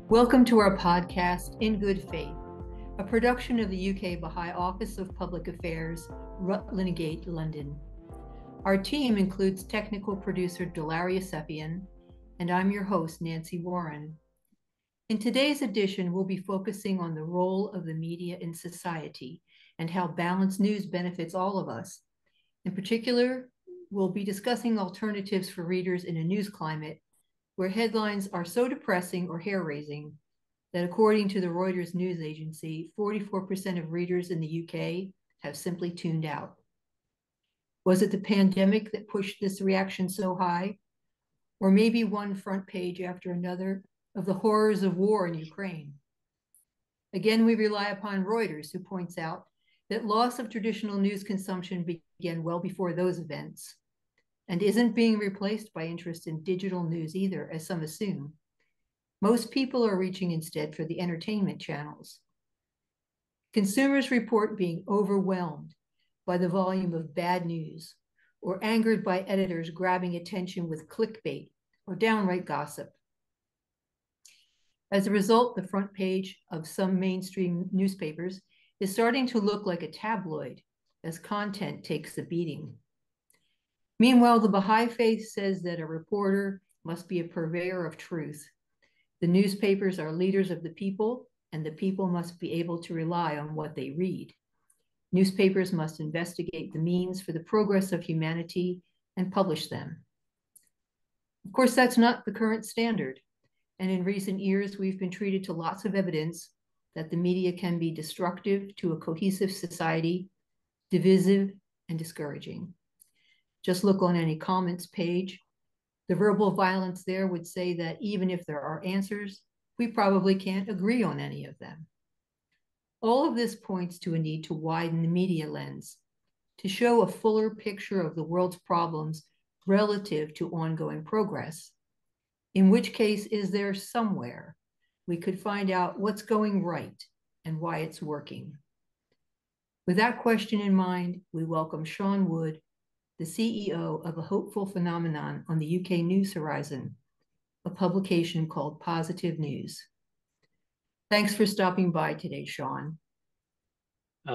Welcome to our podcast, In Good Faith, a production of the UK Baha'i Office of Public Affairs, Rutland Gate, London. Our team includes technical producer Delaria Sepian, and I'm your host, Nancy Warren. In today's edition, we'll be focusing on the role of the media in society and how balanced news benefits all of us. In particular, we'll be discussing alternatives for readers in a news climate where headlines are so depressing or hair-raising that according to the Reuters news agency, 44% of readers in the UK have simply tuned out. Was it the pandemic that pushed this reaction so high? Or maybe one front page after another of the horrors of war in Ukraine? Again, we rely upon Reuters, who points out that loss of traditional news consumption began well before those events and isn't being replaced by interest in digital news either, as some assume. Most people are reaching instead for the entertainment channels. Consumers report being overwhelmed by the volume of bad news or angered by editors grabbing attention with clickbait or downright gossip. As a result, the front page of some mainstream newspapers is starting to look like a tabloid as content takes a beating. Meanwhile, the Baha'i faith says that a reporter must be a purveyor of truth. The newspapers are leaders of the people, and the people must be able to rely on what they read. Newspapers must investigate the means for the progress of humanity and publish them. Of course, that's not the current standard. And in recent years, we've been treated to lots of evidence that the media can be destructive to a cohesive society, divisive, and discouraging. Just look on any comments page. The verbal violence there would say that even if there are answers, we probably can't agree on any of them. All of this points to a need to widen the media lens, to show a fuller picture of the world's problems relative to ongoing progress. In which case, is there somewhere we could find out what's going right and why it's working? With that question in mind, we welcome Sean Wood, the CEO of A Hopeful Phenomenon on the UK News Horizon, a publication called Positive News. Thanks for stopping by today, Sean.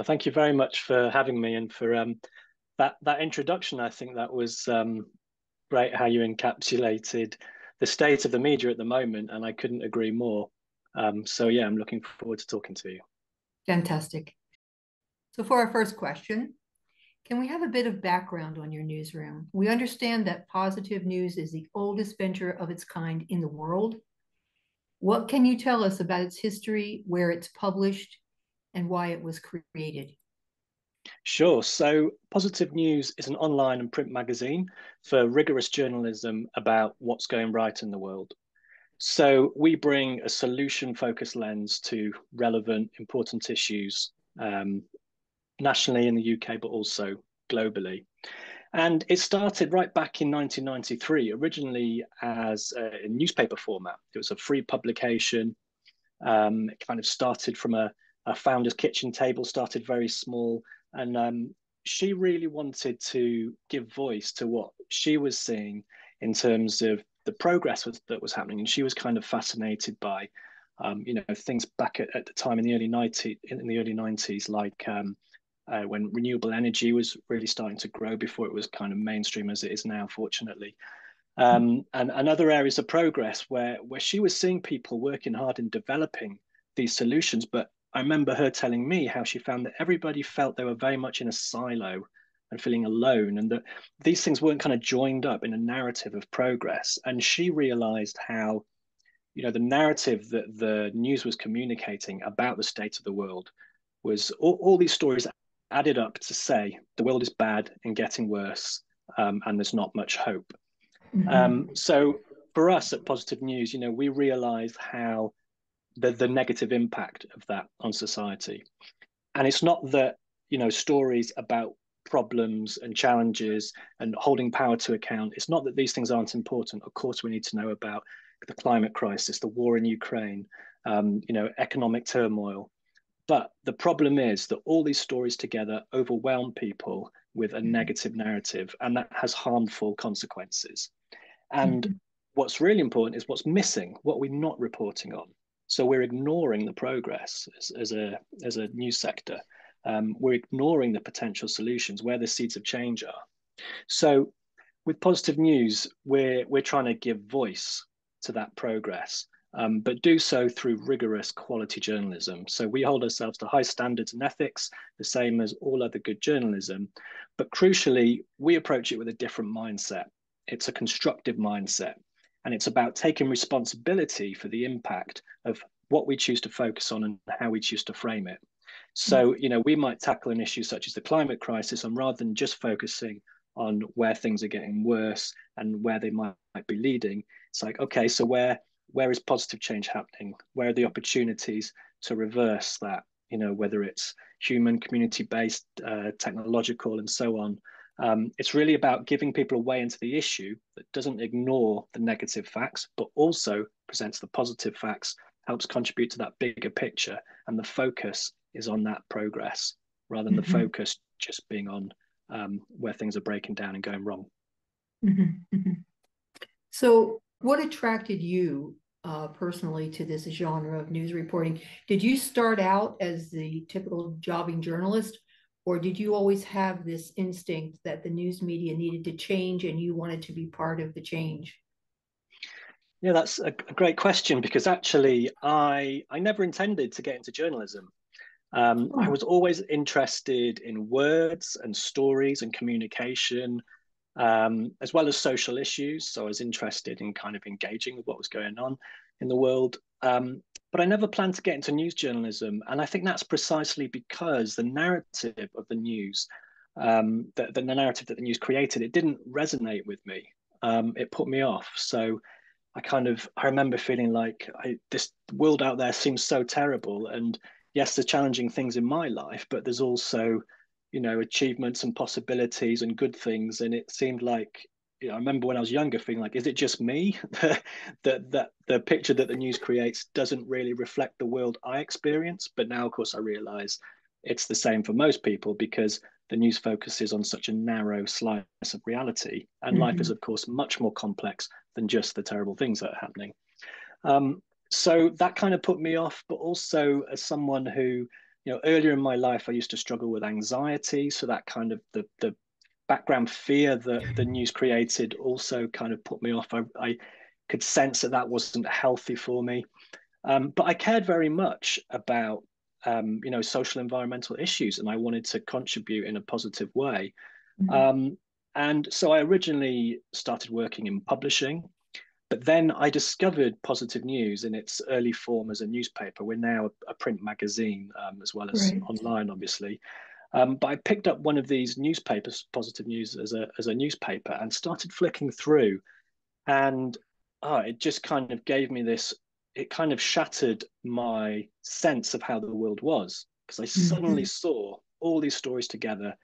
Thank you very much for having me and for that introduction. I think that was great how you encapsulated the state of the media at the moment, and I couldn't agree more. So yeah, I'm looking forward to talking to you. Fantastic. So for our first question, can we have a bit of background on your newsroom? We understand that Positive News is the oldest venture of its kind in the world. What can you tell us about its history, where it's published, and why it was created? Sure. So Positive News is an online and print magazine for rigorous journalism about what's going right in the world. So we bring a solution-focused lens to relevant, important issues nationally in the UK, but also globally. And it started right back in 1993, originally as a newspaper format. It was a free publication. It kind of started from a founder's kitchen table, started very small. And she really wanted to give voice to what she was seeing in terms of the progress that was happening. And she was kind of fascinated by, things back at the time in the early 90s, like when renewable energy was really starting to grow before it was kind of mainstream as it is now, fortunately. And other areas of progress where she was seeing people working hard in developing these solutions. But I remember her telling me how she found that everybody felt they were very much in a silo and feeling alone, and that these things weren't kind of joined up in a narrative of progress. And she realized how, the narrative that the news was communicating about the state of the world was all these stories added up to say the world is bad and getting worse, and there's not much hope. So for us at Positive News, we realized how the negative impact of that on society. And it's not that, stories about problems and challenges and holding power to account, it's not that these things aren't important. Of course, we need to know about the climate crisis, the war in Ukraine, economic turmoil. But the problem is that all these stories together overwhelm people with a negative narrative, and that has harmful consequences. And what's really important is what's missing, what we're not reporting on. So we're ignoring the progress as a news sector. We're ignoring the potential solutions where the seeds of change are. So with positive news, we're trying to give voice to that progress, but do so through rigorous quality journalism. So we hold ourselves to high standards and ethics, the same as all other good journalism. But crucially, we approach it with a different mindset. It's a constructive mindset, and it's about taking responsibility for the impact of what we choose to focus on and how we choose to frame it. So, we might tackle an issue such as the climate crisis, and rather than just focusing on where things are getting worse and where they might be leading, it's like, okay, so where is positive change happening? Where are the opportunities to reverse that? Whether it's human, community-based, technological, and so on. It's really about giving people a way into the issue that doesn't ignore the negative facts, but also presents the positive facts, helps contribute to that bigger picture, and the focus is on that progress rather than the focus just being on where things are breaking down and going wrong. So what attracted you personally to this genre of news reporting? Did you start out as the typical jobbing journalist, or did you always have this instinct that the news media needed to change and you wanted to be part of the change? Yeah, that's a great question, because actually I never intended to get into journalism. I was always interested in words and stories and communication, as well as social issues. So I was interested in kind of engaging with what was going on in the world. But I never planned to get into news journalism. And I think that's precisely because the narrative of the news, the narrative that the news created, it didn't resonate with me. It put me off. So I remember feeling like this world out there seems so terrible. And yes, there's challenging things in my life, but there's also, achievements and possibilities and good things. And it seemed like, I remember when I was younger feeling like, is it just me that the picture that the news creates doesn't really reflect the world I experience? But now, of course, I realize it's the same for most people, because the news focuses on such a narrow slice of reality. And life is, of course, much more complex than just the terrible things that are happening. So that kind of put me off, but also as someone who, earlier in my life, I used to struggle with anxiety. So that kind of the background fear that the news created also kind of put me off. I could sense that wasn't healthy for me. But I cared very much about, social environmental issues, and I wanted to contribute in a positive way. And so I originally started working in publishing, but then I discovered Positive News in its early form as a newspaper. We're now a print magazine, as well as online, obviously. But I picked up one of these newspapers, Positive News, as a newspaper, and started flicking through. And it just kind of gave me this, it kind of shattered my sense of how the world was, because I suddenly saw all these stories together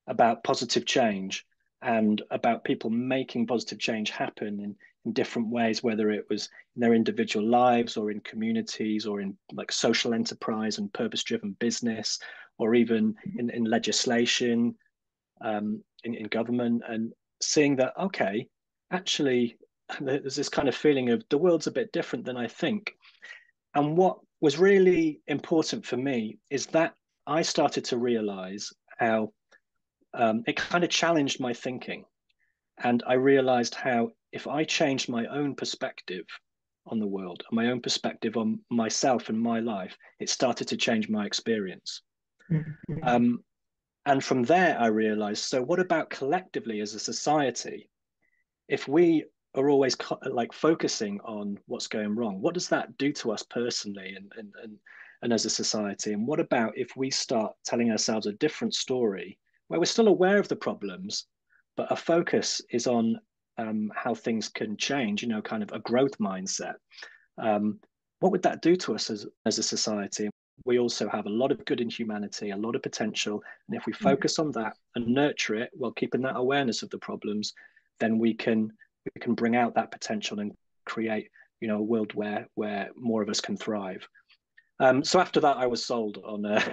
about positive change and about people making positive change happen in different ways, whether it was in their individual lives or in communities or in like social enterprise and purpose-driven business, or even in legislation, in government, and seeing that, okay, actually, there's this kind of feeling of the world's a bit different than I think. And what was really important for me is that I started to realize how it kind of challenged my thinking. And I realized how if I changed my own perspective on the world, my own perspective on myself and my life, it started to change my experience. And from there, I realized, so what about collectively as a society? If we are always like focusing on what's going wrong, what does that do to us personally and as a society? And what about if we start telling ourselves a different story where we're still aware of the problems, but our focus is on how things can change, kind of a growth mindset? What would that do to us as a society? We also have a lot of good in humanity, a lot of potential. And if we focus on that and nurture it while keeping that awareness of the problems, then we can bring out that potential and create, a world where more of us can thrive. So after that, I was sold on on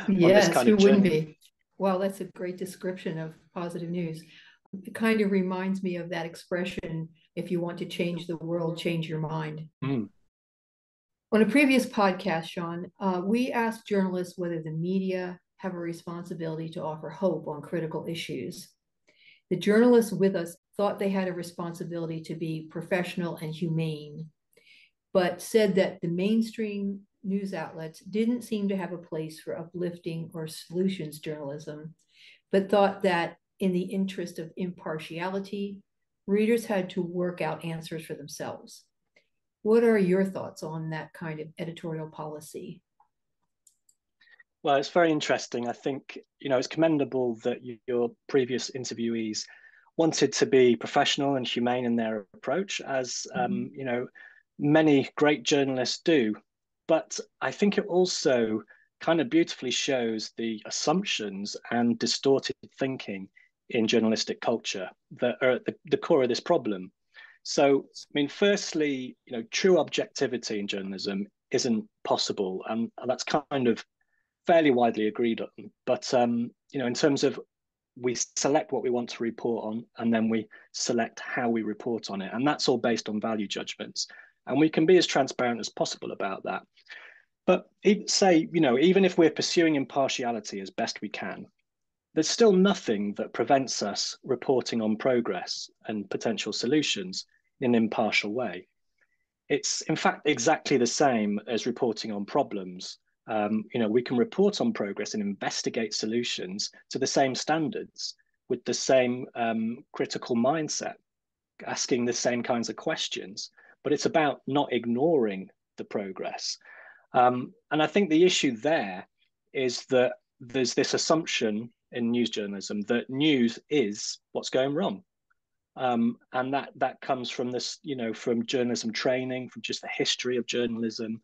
this kind who of wouldn't journey. be? Well, that's a great description of Positive News. It kind of reminds me of that expression, if you want to change the world, change your mind. On a previous podcast, Sean, we asked journalists whether the media have a responsibility to offer hope on critical issues. The journalists with us thought they had a responsibility to be professional and humane, but said that the mainstream news outlets didn't seem to have a place for uplifting or solutions journalism, but thought that in the interest of impartiality, readers had to work out answers for themselves. What are your thoughts on that kind of editorial policy? Well, it's very interesting. I think, it's commendable that your previous interviewees wanted to be professional and humane in their approach, as, many great journalists do. But I think it also kind of beautifully shows the assumptions and distorted thinking in journalistic culture that are at the core of this problem. So, I mean, firstly, true objectivity in journalism isn't possible, and that's kind of fairly widely agreed on. But in terms of we select what we want to report on, and then we select how we report on it, and that's all based on value judgments. And we can be as transparent as possible about that. But even if we're pursuing impartiality as best we can, there's still nothing that prevents us reporting on progress and potential solutions in an impartial way. It's in fact exactly the same as reporting on problems. We can report on progress and investigate solutions to the same standards with the same critical mindset, asking the same kinds of questions, but it's about not ignoring the progress. And I think the issue there is that there's this assumption in news journalism that news is what's going wrong. And that comes from this, from journalism training, from just the history of journalism.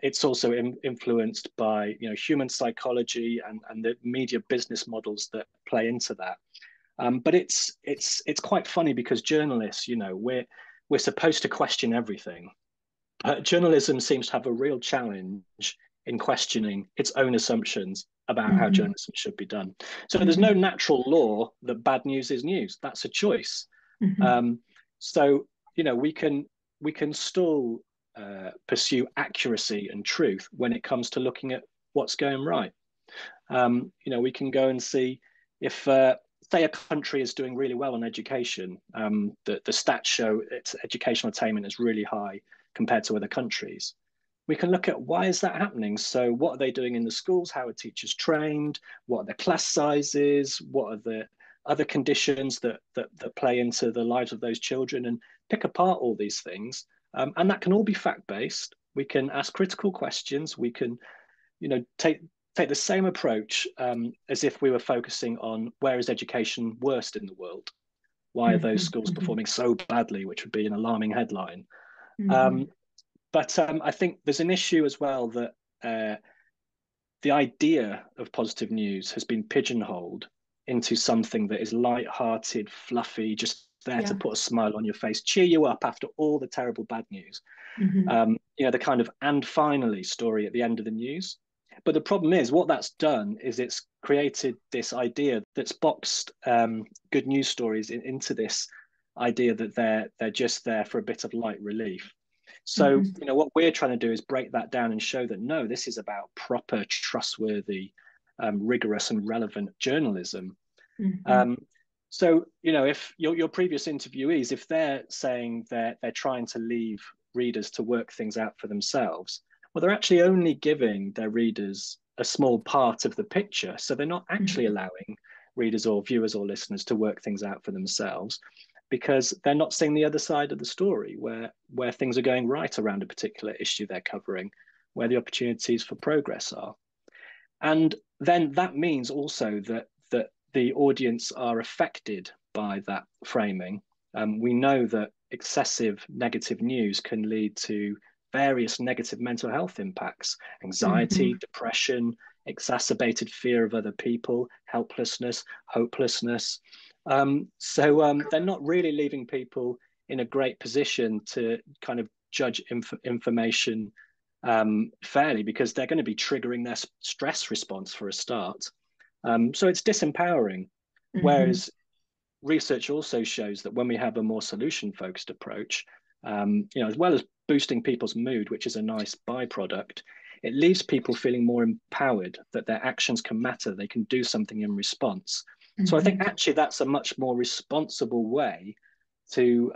It's also influenced by human psychology and the media business models that play into that. But it's quite funny because journalists, we're supposed to question everything, but journalism seems to have a real challenge in questioning its own assumptions about how Mm-hmm. journalism should be done. So there's no Mm-hmm. natural law that bad news is news. That's a choice. Mm-hmm. So we can still pursue accuracy and truth when it comes to looking at what's going right. We can go and see if, say, a country is doing really well on education. The stats show its educational attainment is really high compared to other countries. We can look at why is that happening. So what are they doing in the schools? How are teachers trained? What are the class sizes? What are the other conditions that play into the lives of those children? And pick apart all these things. And that can all be fact-based. We can ask critical questions. We can, take the same approach as if we were focusing on where is education worst in the world? Why are those schools Mm-hmm. performing so badly, which would be an alarming headline? Mm-hmm. But I think there's an issue as well that the idea of positive news has been pigeonholed into something that is light-hearted, fluffy, just there to Yeah. put a smile on your face, cheer you up after all the terrible bad news. Mm-hmm. The kind of "and finally" story at the end of the news. But the problem is, what that's done is it's created this idea that's boxed good news stories into this idea that they're just there for a bit of light relief. So, Mm-hmm. what we're trying to do is break that down and show that no, this is about proper, trustworthy, rigorous, and relevant journalism. Mm-hmm. Um, so, if your previous interviewees, if they're saying they're trying to leave readers to work things out for themselves, well, they're actually only giving their readers a small part of the picture. So they're not actually Mm-hmm. allowing readers or viewers or listeners to work things out for themselves because they're not seeing the other side of the story where things are going right around a particular issue they're covering, where the opportunities for progress are. And then that means also that the audience are affected by that framing. We know that excessive negative news can lead to various negative mental health impacts: anxiety, Mm-hmm. depression, exacerbated fear of other people, helplessness, hopelessness. So they're not really leaving people in a great position to kind of judge information fairly, because they're going to be triggering their stress response for a start. So it's disempowering. Mm-hmm. Whereas research also shows that when we have a more solution focused approach, as well as boosting people's mood, which is a nice byproduct, it leaves people feeling more empowered that their actions can matter. They can do something in response. So I think actually that's a much more responsible way to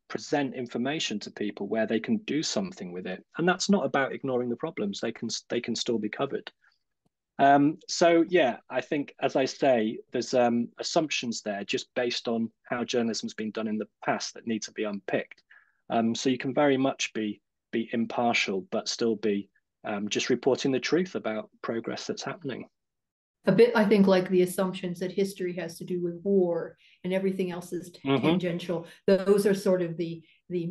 present information to people where they can do something with it. And that's not about ignoring the problems. They can still be covered. So yeah, I think, as I say, there's assumptions there just based on how journalism's been done in the past that need to be unpicked. So you can very much be impartial, but still be just reporting the truth about progress that's happening. A bit, I think, like the assumptions that history has to do with war and everything else is tangential. Those are sort of the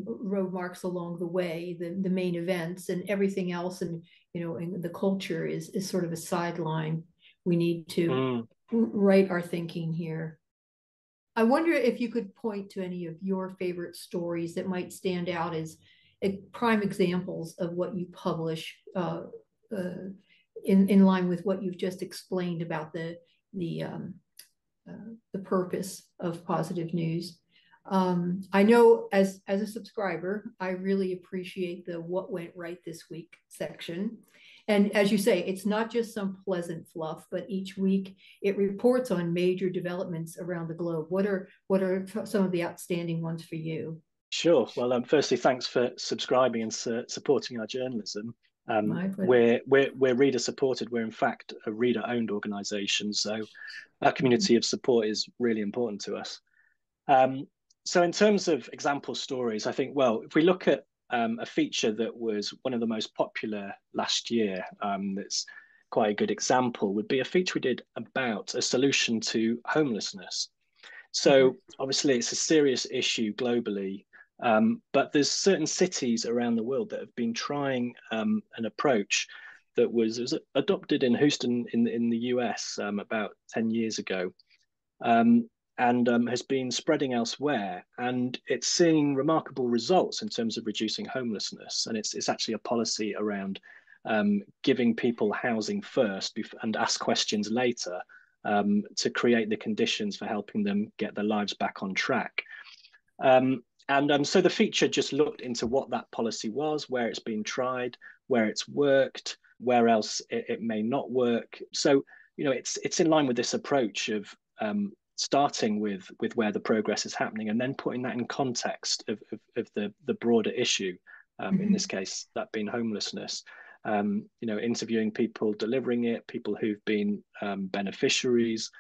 road marks along the way, the main events, and everything else, and and the culture is sort of a sideline. We need to write our thinking here. I wonder if you could point to any of your favorite stories that might stand out as prime examples of what you publish, in line with what you've just explained about the purpose of positive news. I know as a subscriber, I really appreciate the "What Went Right This Week" section. And as you say, it's not just some pleasant fluff, but each week it reports on major developments around the globe. What are some of the outstanding ones for you? Sure. Well, firstly, thanks for subscribing and supporting our journalism. My pleasure. We're reader supported. We're in fact a reader owned organisation, so our community of support is really important to us. So in terms of example stories, I think, well, if we look at a feature that was one of the most popular last year, that's quite a good example, would be a feature we did about a solution to homelessness. So obviously it's a serious issue globally, but there's certain cities around the world that have been trying an approach that was adopted in Houston in the US about 10 years ago, and has been spreading elsewhere. And it's seeing remarkable results in terms of reducing homelessness. And it's actually a policy around giving people housing first and ask questions later, to create the conditions for helping them get their lives back on track. So the feature just looked into what that policy was, where it's been tried, where it's worked, where else it may not work. So, it's in line with this approach of starting with where the progress is happening and then putting that in context of the broader issue, in this case, that being homelessness. Interviewing people delivering it, people who've been beneficiaries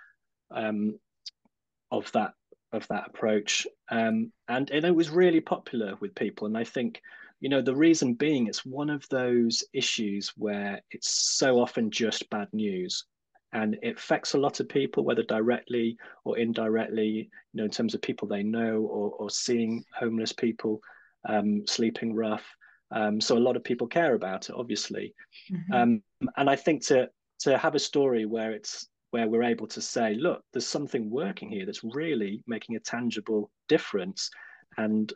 of that approach, and it was really popular with people. And I think, the reason being, it's one of those issues where it's so often just bad news, and it affects a lot of people, whether directly or indirectly. In terms of people they know, or seeing homeless people sleeping rough. So a lot of people care about it, obviously. And I think to have a story where we're able to say, look, there's something working here that's really making a tangible difference and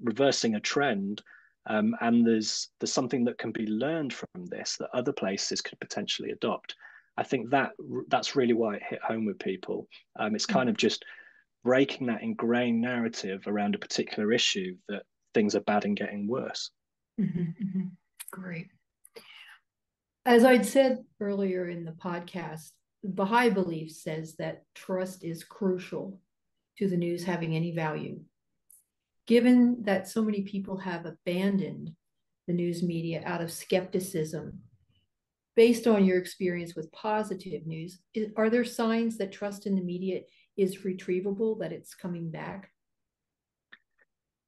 reversing a trend. And there's something that can be learned from this that other places could potentially adopt. I think that's really why it hit home with people. It's kind of just breaking that ingrained narrative around a particular issue that things are bad and getting worse. Great. As I'd said earlier in the podcast, Baha'i belief says that trust is crucial to the news having any value. Given that so many people have abandoned the news media out of skepticism, based on your experience with positive news, are there signs that trust in the media is retrievable, that it's coming back?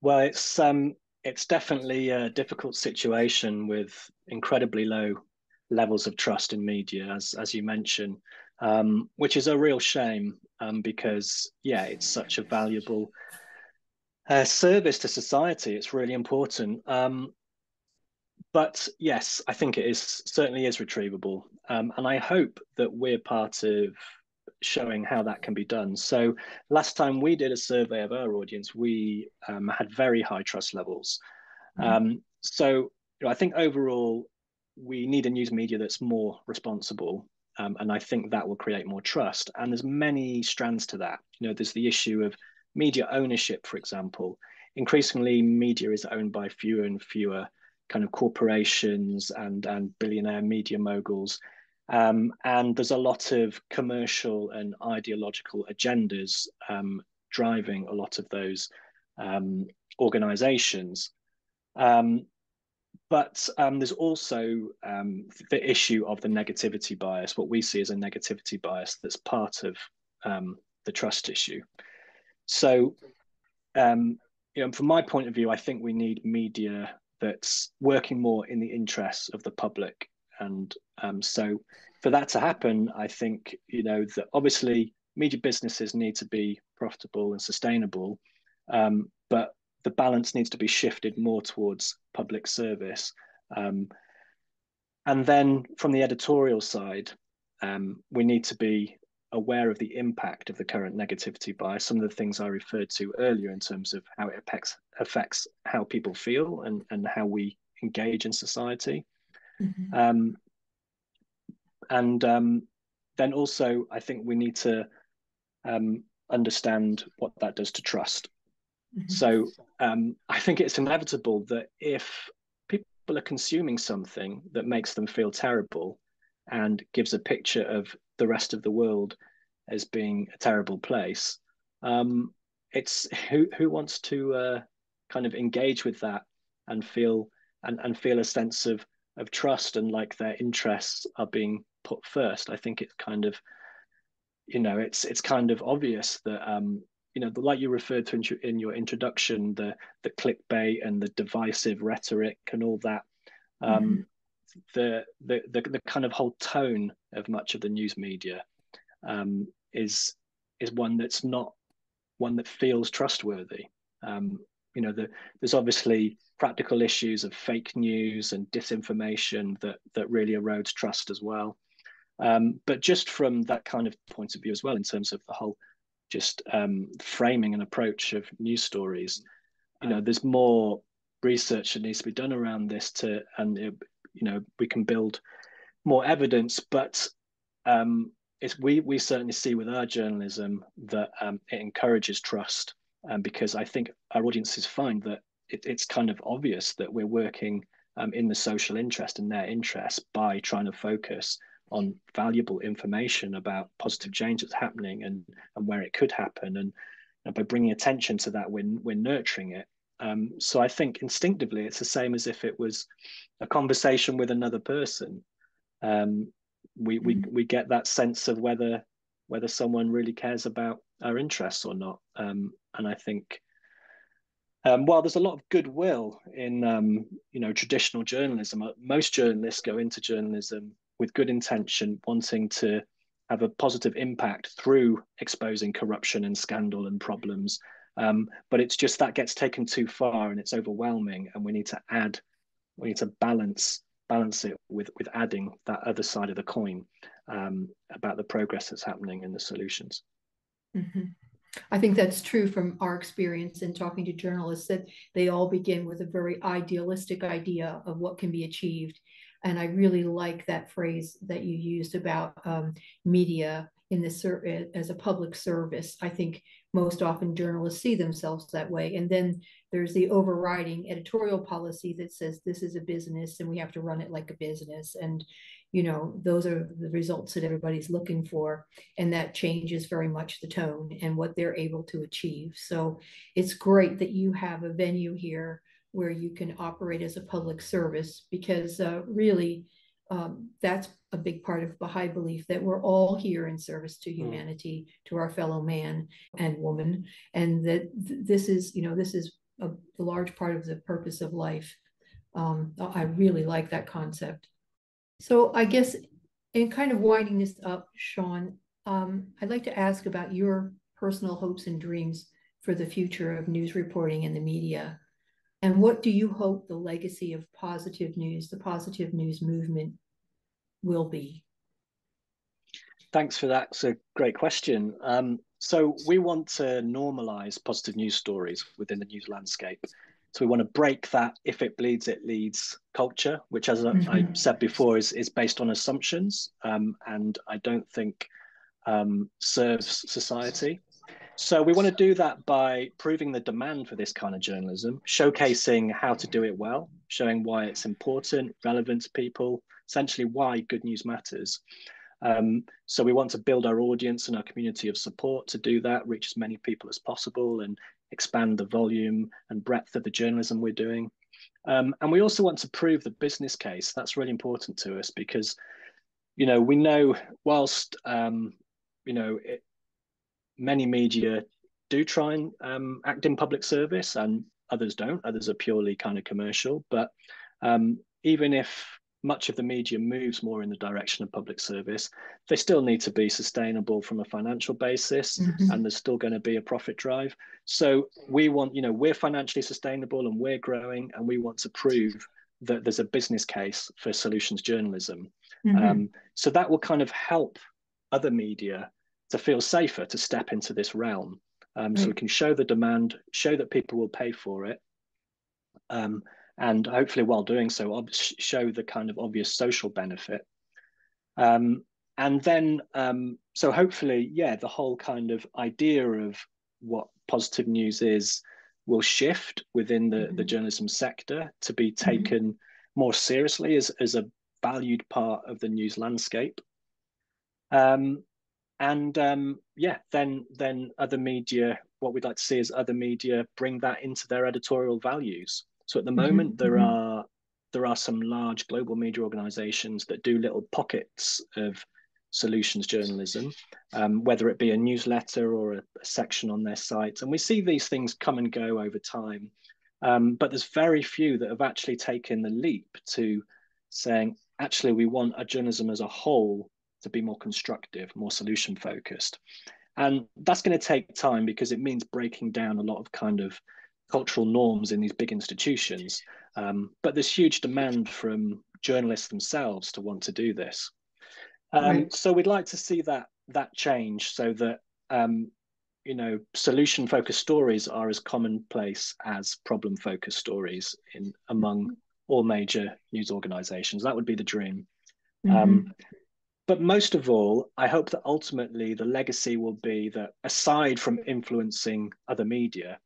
Well, it's definitely a difficult situation with incredibly low levels of trust in media, as you mentioned, which is a real shame, because yeah, it's such a valuable service to society. It's really important. But yes, I think it certainly is retrievable, and I hope that we're part of showing how that can be done. So last time we did a survey of our audience, we had very high trust levels. So I think overall we need a news media that's more responsible, and I think that will create more trust. And there's many strands to that. There's the issue of media ownership, for example. Increasingly, media is owned by fewer and fewer kind of corporations and billionaire media moguls. And there's a lot of commercial and ideological agendas driving a lot of those organizations. But there's also the issue of the negativity bias, what we see as a negativity bias that's part of the trust issue. So, from my point of view, I think we need media that's working more in the interests of the public. And so for that to happen, I think, that obviously media businesses need to be profitable and sustainable, but the balance needs to be shifted more towards public service. And then from the editorial side, we need to be aware of the impact of the current negativity bias, some of the things I referred to earlier in terms of how it affects how people feel and how we engage in society. Mm-hmm. Then also, I think we need to understand what that does to trust. Mm-hmm. So I think it's inevitable that if people are consuming something that makes them feel terrible and gives a picture of the rest of the world as being a terrible place, it's who wants to kind of engage with that and feel a sense of trust and like their interests are being put first. I think it's kind of, it's kind of obvious that like you referred to in your introduction, the clickbait and the divisive rhetoric and all that. Mm-hmm. The kind of whole tone of much of the news media is one that's not one that feels trustworthy. There's obviously practical issues of fake news and disinformation that really erodes trust as well. But just from that kind of point of view as well, in terms of the whole just framing and approach of news stories, there's more research that needs to be done around this we can build more evidence, but we certainly see with our journalism that it encourages trust, because I think our audiences find that it's kind of obvious that we're working in the social interest and their interest by trying to focus on valuable information about positive change that's happening and where it could happen, and by bringing attention to that, we're nurturing it. So I think instinctively it's the same as if it was a conversation with another person. We get that sense of whether someone really cares about our interests or not. And I think while there's a lot of goodwill in traditional journalism, most journalists go into journalism with good intention, wanting to have a positive impact through exposing corruption and scandal and problems. But it's just that gets taken too far and it's overwhelming, and we need to balance it with adding that other side of the coin, about the progress that's happening in the solutions. Mm-hmm. I think that's true from our experience in talking to journalists, that they all begin with a very idealistic idea of what can be achieved. And I really like that phrase that you used about media in this as a public service. I think most often journalists see themselves that way. And then there's the overriding editorial policy that says this is a business and we have to run it like a business. And, those are the results that everybody's looking for. And that changes very much the tone and what they're able to achieve. So it's great that you have a venue here where you can operate as a public service, because really that's a big part of Baha'i belief, that we're all here in service to humanity, to our fellow man and woman, and that this is a large part of the purpose of life. I really like that concept. So I guess in kind of winding this up, Sean, I'd like to ask about your personal hopes and dreams for the future of news reporting in the media. And what do you hope the legacy of positive news, the positive news movement, will be? Thanks for that. It's a great question. So we want to normalize positive news stories within the news landscape. So we want to break that "if it bleeds, it leads" culture, which, as I said before, is based on assumptions, and I don't think serves society. So we want to do that by proving the demand for this kind of journalism, showcasing how to do it well, showing why it's important, relevant to people, essentially why good news matters. So we want to build our audience and our community of support to do that, reach as many people as possible and expand the volume and breadth of the journalism we're doing. And we also want to prove the business case. That's really important to us because, we know whilst, many media do try and act in public service and others don't. Others are purely kind of commercial. But even if much of the media moves more in the direction of public service, they still need to be sustainable from a financial basis, and there's still going to be a profit drive. So we want, we're financially sustainable and we're growing, and we want to prove that there's a business case for solutions journalism. So that will kind of help other media to feel safer to step into this realm. So we can show the demand, show that people will pay for it, and hopefully while doing so, show the kind of obvious social benefit. And then, so hopefully, the whole kind of idea of what positive news is will shift within the journalism sector to be taken more seriously as a valued part of the news landscape. Then other media, what we'd like to see is other media bring that into their editorial values. So at the moment, there are some large global media organizations that do little pockets of solutions journalism, whether it be a newsletter or a section on their site. And we see these things come and go over time. But there's very few that have actually taken the leap to saying, actually, we want our journalism as a whole to be more constructive, more solution focused. And that's going to take time because it means breaking down a lot of kind of cultural norms in these big institutions. But there's huge demand from journalists themselves to want to do this. So we'd like to see that change so that, solution focused stories are as commonplace as problem focused stories among all major news organizations. That would be the dream. But most of all, I hope that ultimately the legacy will be that aside from influencing other media,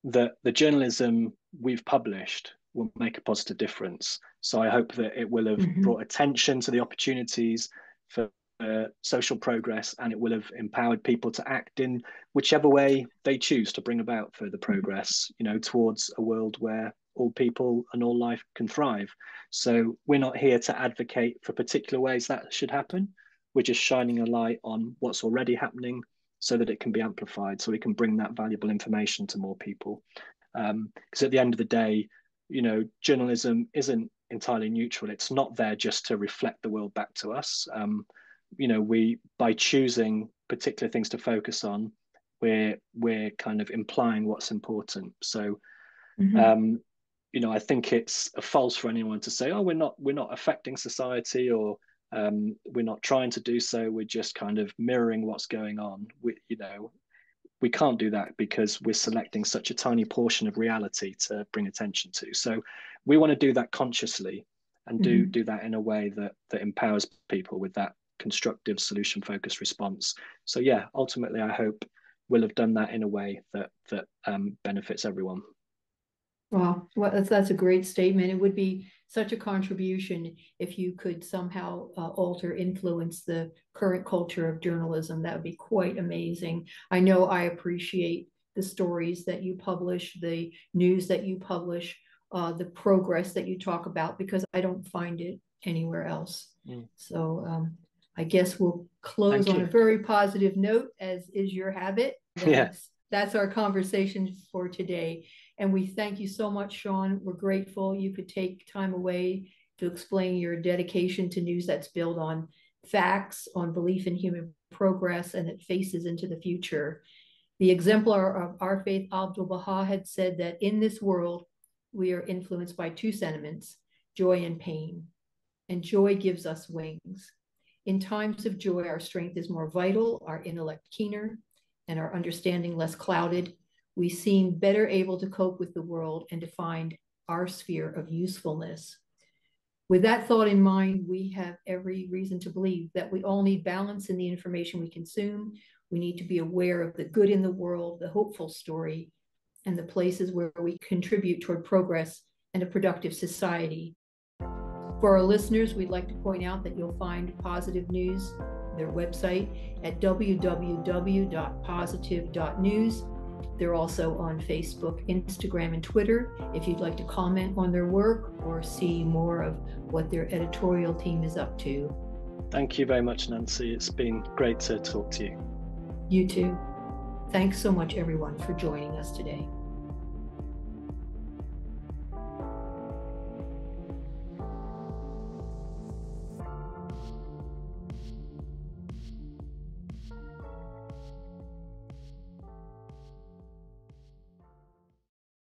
that the journalism we've published will make a positive difference. So I hope that it will have brought attention to the opportunities for social progress, and it will have empowered people to act in whichever way they choose to bring about further progress, towards a world where all people and all life can thrive. So we're not here to advocate for particular ways that should happen. We're just shining a light on what's already happening so that it can be amplified, so we can bring that valuable information to more people. Because at the end of the day, journalism isn't entirely neutral. It's not there just to reflect the world back to us. We, by choosing particular things to focus on, we're kind of implying what's important. So I think it's false for anyone to say, oh, we're not affecting society, or we're not trying to do so. We're just kind of mirroring what's going on. We can't do that because we're selecting such a tiny portion of reality to bring attention to. So we want to do that consciously and do that in a way that empowers people with that constructive solution focused response. So ultimately I hope we'll have done that in a way that benefits everyone. Wow, well, that's a great statement. It would be such a contribution if you could somehow alter, influence the current culture of journalism. That would be quite amazing. I know I appreciate the stories that you publish, the news that you publish, the progress that you talk about, because I don't find it anywhere else. So I guess we'll close on a very positive note, as is your habit. That's our conversation for today. And we thank you so much, Sean. We're grateful you could take time away to explain your dedication to news that's built on facts, on belief in human progress, and it faces into the future. The exemplar of our faith, Abdu'l-Baha, had said that in this world, we are influenced by two sentiments, joy and pain. And joy gives us wings. In times of joy, our strength is more vital, our intellect keener, and our understanding less clouded. We seem better able to cope with the world and to find our sphere of usefulness. With that thought in mind, we have every reason to believe that we all need balance in the information we consume. We need to be aware of the good in the world, the hopeful story, and the places where we contribute toward progress and a productive society. For our listeners, we'd like to point out that you'll find Positive News, their website, at www.positive.news. They're also on Facebook, Instagram, and Twitter if you'd like to comment on their work or see more of what their editorial team is up to. Thank you very much, Nancy. It's been great to talk to you. You too. Thanks so much, everyone, for joining us today.